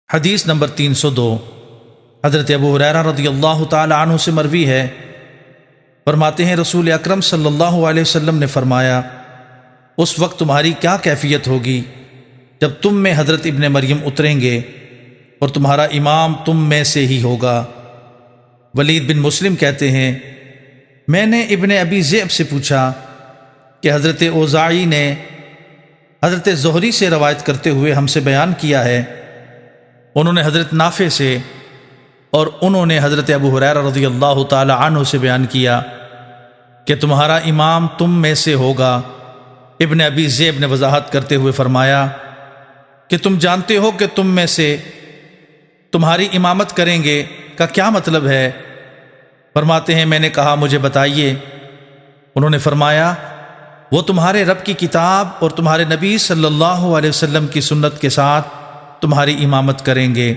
حدیث نمبر 302 حضرت ابو ہریرہ رضی اللہ تعالی عنہ سے مروی ہے، فرماتے ہیں رسول اکرم صلی اللہ علیہ وسلم نے فرمایا، اس وقت تمہاری کیا کیفیت ہوگی جب تم میں حضرت ابن مریم اتریں گے اور تمہارا امام تم میں سے ہی ہوگا۔ ولید بن مسلم کہتے ہیں، میں نے ابن ابی ذئب سے پوچھا کہ حضرت اوزاعی نے حضرت زہری سے روایت کرتے ہوئے ہم سے بیان کیا ہے، انہوں نے حضرت نافع سے اور انہوں نے حضرت ابو ہریرہ رضی اللہ تعالی عنہ سے بیان کیا کہ تمہارا امام تم میں سے ہوگا۔ ابن ابی ذئب نے وضاحت کرتے ہوئے فرمایا کہ تم جانتے ہو کہ تم میں سے تمہاری امامت کریں گے کا کیا مطلب ہے؟ فرماتے ہیں میں نے کہا مجھے بتائیے۔ انہوں نے فرمایا وہ تمہارے رب کی کتاب اور تمہارے نبی صلی اللہ علیہ وسلم کی سنت کے ساتھ تمہاری امامت کریں گے۔